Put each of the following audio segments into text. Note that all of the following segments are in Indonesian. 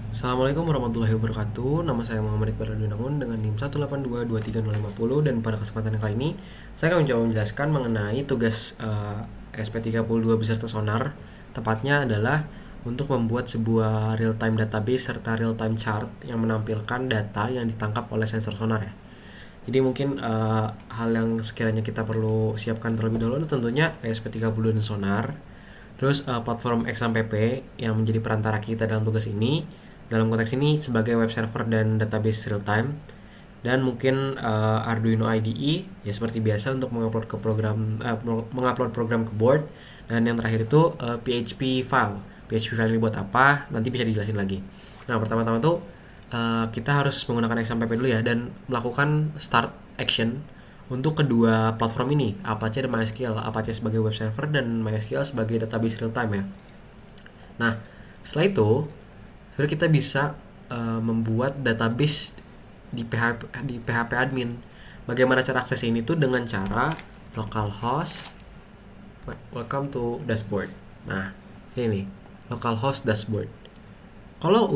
Assalamualaikum warahmatullahi wabarakatuh. Nama saya Muhammad Iqbal Radunangun dengan NIM 1822350 dan pada kesempatan kali ini saya akan mencoba menjelaskan mengenai tugas SP32 beserta sonar. Tepatnya adalah untuk membuat sebuah real-time database serta real-time chart yang menampilkan data yang ditangkap oleh sensor sonar ya. Jadi mungkin hal yang sekiranya kita perlu siapkan terlebih dahulu tentunya ESP32 dan sonar. Terus platform XAMPP yang menjadi perantara kita dalam tugas ini. Dalam konteks ini sebagai web server dan database real time. Dan mungkin Arduino IDE ya seperti biasa untuk mengupload program ke board. Dan yang terakhir itu PHP file. PHP file ini buat apa? Nanti bisa dijelasin lagi. Nah, pertama-tama tuh kita harus menggunakan XAMPP dulu ya dan melakukan start action untuk kedua platform ini, Apache dan MySQL. Apache sebagai web server dan MySQL sebagai database real time ya. Nah, setelah itu sebenarnya kita bisa membuat database di PHP admin. Bagaimana cara akses ini tuh dengan cara localhost welcome to dashboard. Nah, ini nih, localhost dashboard. Kalau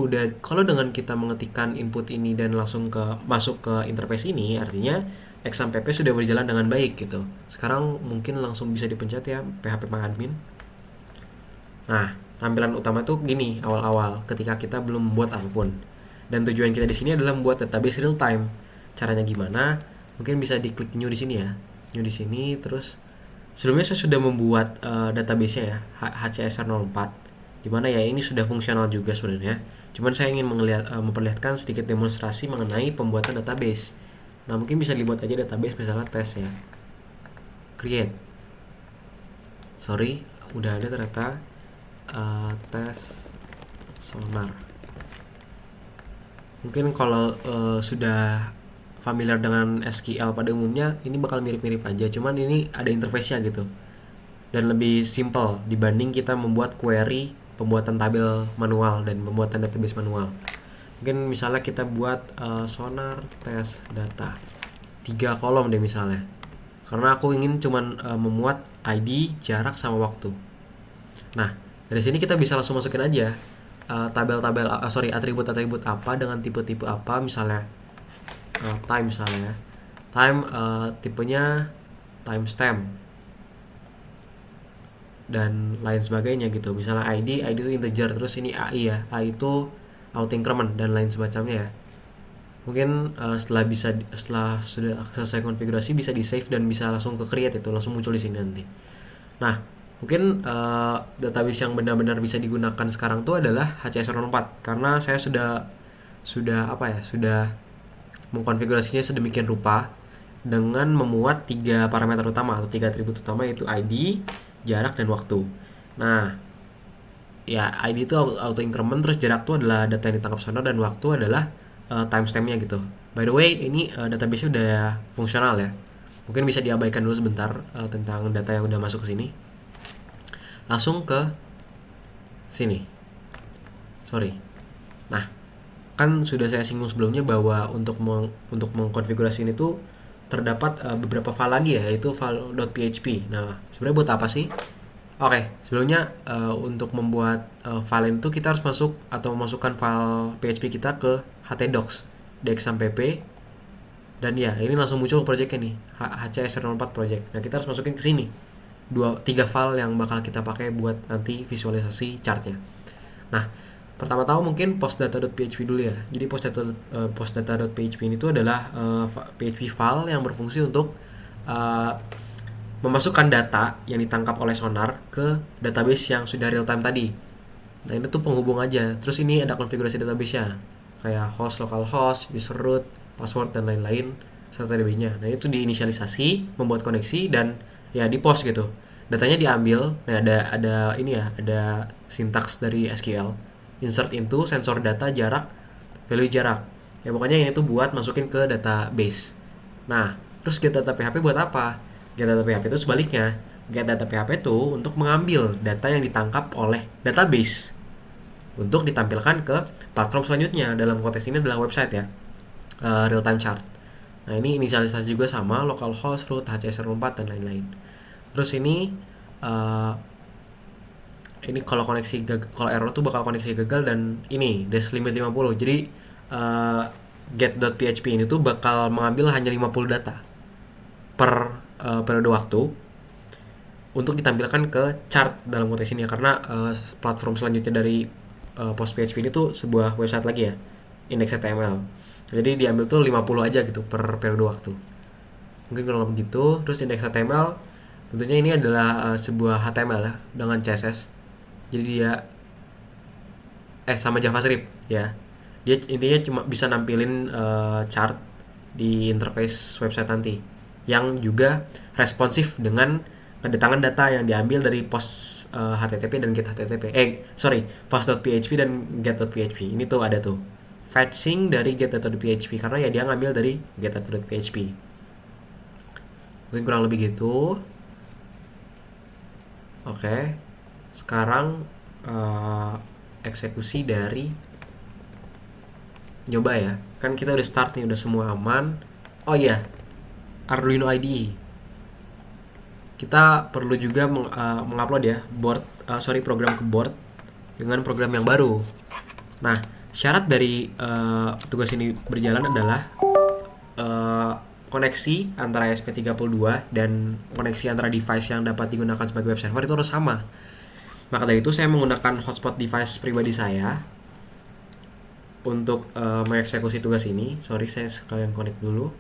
dengan kita mengetikkan input ini dan langsung masuk ke interface ini, artinya XAMPP sudah berjalan dengan baik gitu. Sekarang mungkin langsung bisa dipencet ya PHP admin. Nah, tampilan utama tuh gini awal-awal ketika kita belum membuat apapun. Dan tujuan kita di sini adalah membuat database real time. Caranya gimana? Mungkin bisa diklik new di sini ya. New di sini terus sebelumnya saya sudah membuat database-nya ya, HCSR04. Dimana ya ini sudah fungsional juga sebenarnya. Cuman saya ingin memperlihatkan sedikit demonstrasi mengenai pembuatan database. Nah, mungkin bisa dibuat aja database misalnya tes ya. Create. Sorry, udah ada ternyata tes sonar. Mungkin kalau sudah familiar dengan SQL pada umumnya ini bakal mirip-mirip aja, cuman ini ada interface-nya gitu dan lebih simple dibanding kita membuat query pembuatan tabel manual dan pembuatan database manual. Mungkin misalnya kita buat sonar tes data 3 kolom deh misalnya, karena aku ingin cuman memuat ID, jarak, sama waktu. Nah, dari sini kita bisa langsung masukin aja atribut-atribut apa dengan tipe-tipe apa, misalnya time misalnya. Time tipenya timestamp dan lain sebagainya gitu. Misalnya ID itu integer, terus ini AI ya. AI itu auto increment dan lain semacamnya ya. Mungkin setelah sudah selesai konfigurasi bisa di save dan bisa langsung ke create, itu langsung muncul di sini nanti. Nah, mungkin database yang benar-benar bisa digunakan sekarang tuh adalah HCSR04 karena saya sudah mengkonfigurasinya sedemikian rupa dengan memuat 3 parameter utama atau 3 atribut utama, yaitu ID, jarak, dan waktu. Nah, ya ID itu auto increment, terus jarak itu adalah data yang ditangkap sonar, dan waktu adalah timestampnya gitu. By the way, ini database udah fungsional ya. Mungkin bisa diabaikan dulu sebentar tentang data yang udah masuk ke sini. Langsung ke sini. Sorry. Nah, kan sudah saya singgung sebelumnya bahwa untuk mengkonfigurasi ini tuh terdapat beberapa file lagi ya, yaitu file .php. Nah, sebenarnya buat apa sih? Oke, sebelumnya untuk membuat file itu kita harus memasukkan file PHP kita ke htdocs .xampp, dan ya ini langsung muncul projectnya nih, HCSR04 project. Nah, kita harus masukin ke sini 3 file yang bakal kita pakai buat nanti visualisasi chartnya. Nah, pertama-tama mungkin postdata.php dulu ya. Jadi postdata.php ini tuh adalah PHP file yang berfungsi untuk memasukkan data yang ditangkap oleh sonar ke database yang sudah real time tadi. Nah, ini tuh penghubung aja. Terus ini ada konfigurasi database-nya, kayak host, localhost, user root, password, dan lain-lain serta DB-nya. Nah, itu diinisialisasi, membuat koneksi, dan ya di post gitu. Datanya diambil. Nah, ada ini ya, ada sintaks dari SQL. Insert into sensor data jarak, value jarak. Ya pokoknya ini tuh buat masukin ke database. Nah, terus get data PHP buat apa? Get data PHP itu sebaliknya. Get data PHP itu untuk mengambil data yang ditangkap oleh database untuk ditampilkan ke platform selanjutnya. Dalam konteks ini adalah website ya, real time chart. Nah, ini inisialisasi juga sama localhost, root, HCSR04, dan lain-lain. Terus ini ini kalau kalau error tuh bakal koneksi gagal dan ini dash limit 50. Jadi uh, get.php ini tuh bakal mengambil hanya 50 data per periode waktu untuk ditampilkan ke chart dalam konteks ini ya, karena platform selanjutnya dari post PHP ini tuh sebuah website lagi ya, index.html. Jadi diambil tuh 50 aja gitu per periode waktu. Mungkin kurang lebih begitu. Terus index.html tentunya ini adalah sebuah HTML ya dengan CSS. Jadi dia sama JavaScript ya. Dia intinya cuma bisa nampilin chart di interface website nanti yang juga responsif dengan kedatangan data yang diambil dari post HTTP dan get HTTP. Post.php dan get.php. Ini tuh ada tuh fetching dari get.php karena ya dia ngambil dari get.php. Mungkin kurang lebih gitu. Oke. Sekarang eksekusi dari nyoba ya. Kan kita udah start nih, udah semua aman. Oh iya, Arduino IDE. Kita perlu juga mengupload ya program ke board dengan program yang baru. Nah, syarat dari tugas ini berjalan adalah koneksi antara ESP32 dan koneksi antara device yang dapat digunakan sebagai web server itu harus sama. Maka dari itu saya menggunakan hotspot device pribadi saya untuk mengeksekusi tugas ini. Sorry, saya sekalian connect dulu.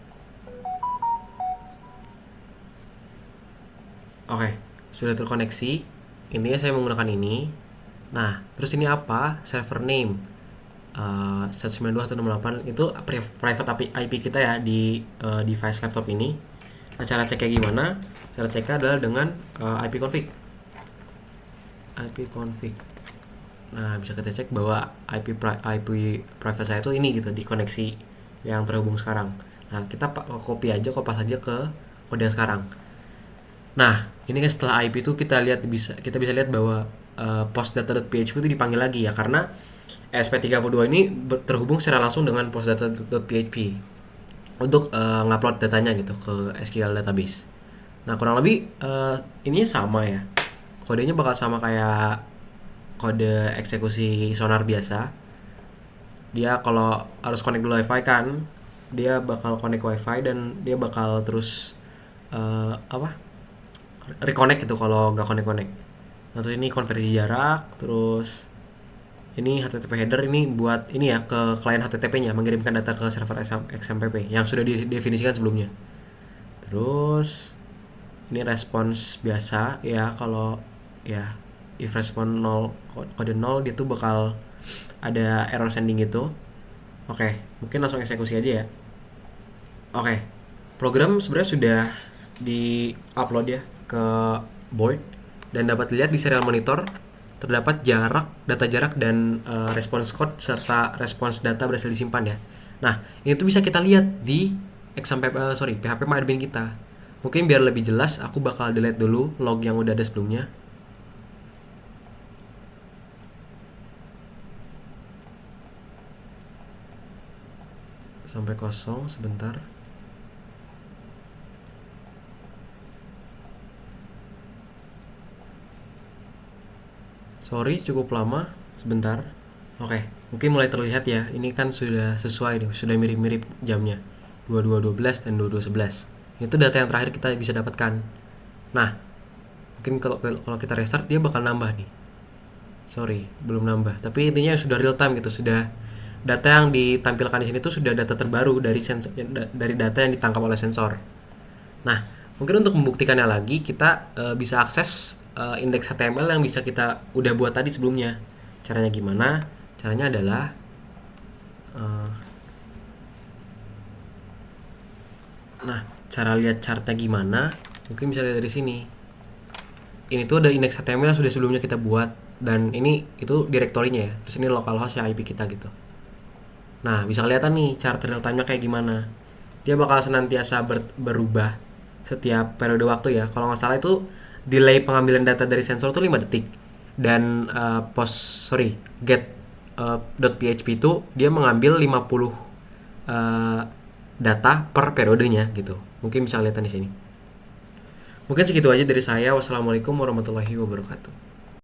Oke, sudah terkoneksi. Intinya saya menggunakan ini. Nah, terus ini apa? Server name 192.168 itu private IP kita ya di device laptop ini. Nah, cara ceknya gimana? Cara ceknya adalah dengan IP config. Nah, bisa kita cek bahwa IP private saya itu ini gitu di koneksi yang terhubung sekarang. Nah, kita copy aja, kopas aja ke kode yang sekarang. Nah, ini kan setelah IP itu kita bisa lihat bahwa postdata.php itu dipanggil lagi ya, karena ESP32 ini terhubung secara langsung dengan postdata.php untuk ngupload datanya gitu ke SQL database. Nah, kurang lebih ininya sama ya. Kodenya bakal sama kayak kode eksekusi sonar biasa. Dia kalau harus connect dulu Wi-Fi kan, dia bakal connect Wi-Fi dan dia bakal terus reconnect gitu kalau nggak connect. Nah, terus ini konversi jarak, terus ini HTTP header ini buat ini ya ke klien HTTP-nya, mengirimkan data ke server XMPP yang sudah didefinisikan sebelumnya. Terus ini respons biasa ya, kalau ya if respon 0 kode 0 dia tuh bakal ada error sending gitu. Oke, mungkin langsung eksekusi aja ya. Oke, program sebenarnya sudah di-upload ya ke board dan dapat dilihat di serial monitor terdapat data jarak dan response code serta response data berhasil disimpan ya. Nah, ini tuh bisa kita lihat di PHP admin kita. Mungkin biar lebih jelas aku bakal delete dulu log yang udah ada sebelumnya. Sampai kosong sebentar. Sorry, cukup lama sebentar. Oke, mungkin mulai terlihat ya. Ini kan sudah sesuai nih, sudah mirip-mirip jamnya. 22.12 dan 22.11. Itu data yang terakhir kita bisa dapatkan. Nah, mungkin kalau kita restart dia bakal nambah nih. Sorry, belum nambah. Tapi intinya sudah real time gitu, sudah data yang ditampilkan di sini tuh sudah data terbaru dari data yang ditangkap oleh sensor. Nah, mungkin untuk membuktikannya lagi kita bisa akses indeks HTML yang bisa kita udah buat tadi sebelumnya. Caranya gimana? Caranya adalah nah, cara lihat chartnya gimana? Mungkin bisa lihat dari sini. Ini tuh ada indeks HTML yang sudah sebelumnya kita buat dan itu direktorinya ya. Terus ini localhost ya IP kita gitu. Nah, bisa kelihatan nih chart real time-nya kayak gimana. Dia bakal senantiasa berubah setiap periode waktu ya. Kalau nggak salah itu delay pengambilan data dari sensor tuh 5 detik. Dan get.php itu dia mengambil 50 data per periodenya gitu. Mungkin bisa kelihatan di sini. Mungkin segitu aja dari saya. Wassalamualaikum warahmatullahi wabarakatuh.